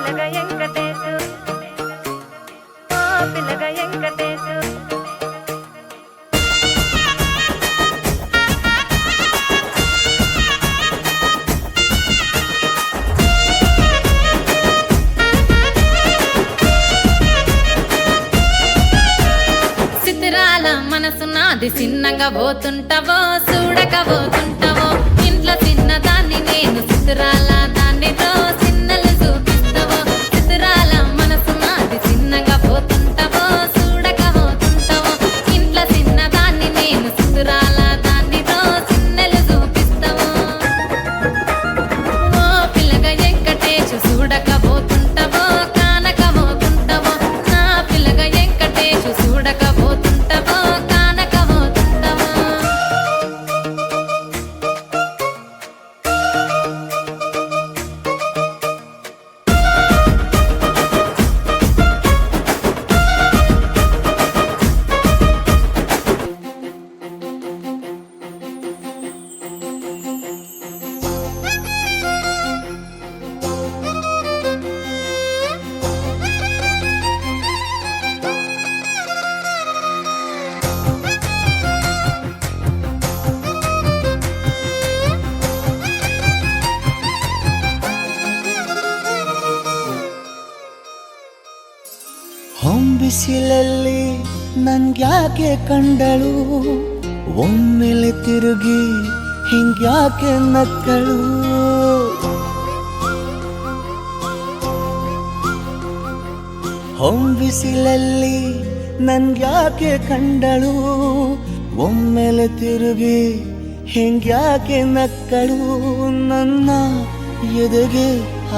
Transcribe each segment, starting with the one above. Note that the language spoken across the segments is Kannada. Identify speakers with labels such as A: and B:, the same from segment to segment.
A: పిల్లగా వెంకటేశు పిల్లగా వెంకటేశు సిద్ధిరాల మనసు నాది చిన్నగా పోతుంటావో చూడక పోతుంటావో ఇంట్లో చిన్నదాన్ని నేను సిద్ధిరాల దాన్నితో చిన్నలు చూపిస్తావో సిద్ధిరాల మనసు నాది చిన్నగా పోతుంటావో చూడక పోతుంటావో ఇంట్లో చిన్నదాన్ని నేను సిద్ధిరాల దాన్నితో చిన్నలు చూపిస్తావో ఓ పిల్లగా వెంకటేశు చూడక పోతుంటావో కానక పోతుంటావో నా పిల్లగా వెంకటేశు చూడక పోతుంటావో కానక పోతుంటావో
B: ಹೊಂಬಿಸಿಲಲ್ಲಿ ನನ್ಗ್ಯಾಕೆ ಕಂಡಳು ಒಮ್ಮೆಲೆ ತಿರುಗಿ ಹಿಂಗ್ಯಾಕೆ ನಕ್ಕಳು ಹೊಂಬಿಸಿಲಲ್ಲಿ ನನ್ಗ್ಯಾಕೆ ಕಂಡಳು ಒಮ್ಮೆಲೆ ತಿರುಗಿ ಹಿಂಗ್ಯಾಕೆ ನಕ್ಕಳು ನನ್ನ ಎದೆಗೆ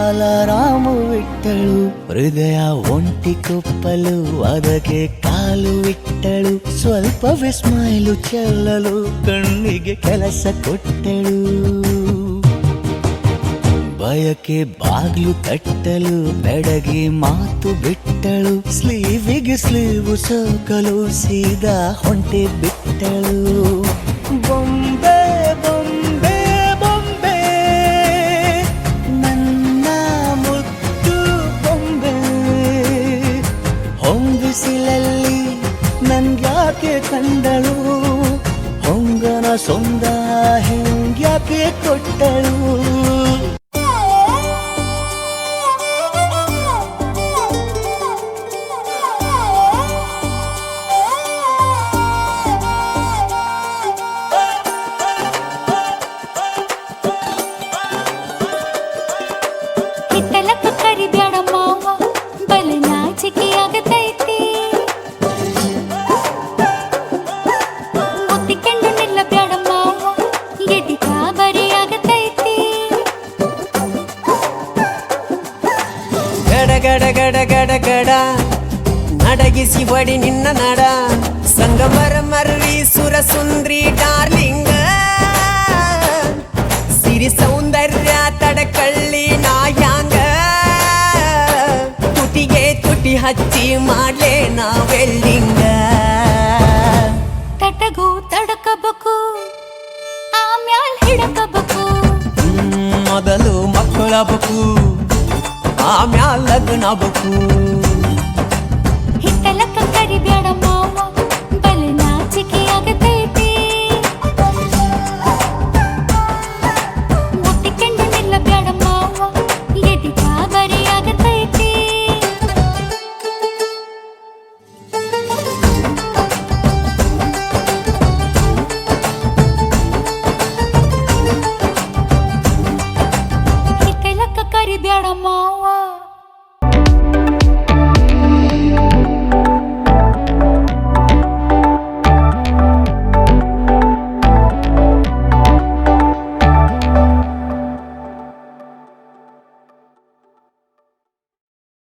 B: ಅಲಾರಾಮು ಇಟ್ಟಳು ಹೃದಯ ಒಂಟಿ ಕೊಪ್ಪಲು ಅದಕ್ಕೆ ಕಾಲು ಇಟ್ಟಳು ಸ್ವಲ್ಪ ವಿಸ್ಮೈಲು ಚೆಲ್ಲಲು ಕಣ್ಣಿಗೆ ಕೆಲಸ ಕೊಟ್ಟಳು ಬಯಕೆ ಬಾಗ್ಲು ತಟ್ಟಲು ಬೆಡಗಿ ಮಾತು ಬಿಟ್ಟಳು ಸ್ಲೀವಿಗೆ ಸ್ಲೀವು ಸೋಕಲು ಸೀದಾ ಹೊಂಟೆ ಬಿಟ್ಟಳು ಬೊಂಬೆ ಬೊಂಬೆ ಬೊಂಬೆ ನನ್ನ ಮುದ್ದು ಬೊಂಬೆ ಹೊಂಬಿಸಿಲಲ್ಲಿ ನನ್ಗ್ಯಾಕೆ ಕಂಡಳು ಹೊಂಗನ ಸೊಂದ ಹೆಂಗ್ಯಾಕೆ ಕೊಟ್ಟಳು
C: ಹಿತ್ತಲಕ್ಕ ಕರಿಬ್ಯಾಡ ಮಾವ ಬಲ ನಾಚಿಕೆ ಆಗತೈತಿ ಒತ್ತಿಕೊಂಡು ನಿಲ್ಲಬ್ಯಾಡ ಮಾವ ಎದಿ ಕಾಬರಿ ಆಗತೈತಿ
D: ಗಡ ಗಡ ಗಡ ಗಡ ಗಡ ನಡಗಿಸಿ ಬಡಿ ನಿನ್ನ ನಡ ಸಂಗಮರ ಮರ್ರಿ ಸುರ ಸುಂದ್ರಿ ಡಾರ್ಲಿಂಗ ಸಿರಿ ಸೌಂದರ್ಯ ತಡಕಳ್ಳಿ ನಾಯಾಂಗ ತುಟಿಗೆ ತುಟಿ ಹಚ್ಚಿ ಮಾಡ್ಲೆ ನಾ ವೆಲ್ಡಿಂಗ
C: ತಟಗೂ ತಡಕಬೇಕು ಆಮ್ಯಾಲ್ ಹಿಡಕಬೇಕು
D: ಮೊದಲು ಮಕ್ಕಳಬೇಕು ಆಮ್ಯಾಲ ಲಗ್ನಬೇಕು
C: ಹಿತ್ತಲಕ್ಕ ಕರಿಬ್ಯಾಡ ಮಾವ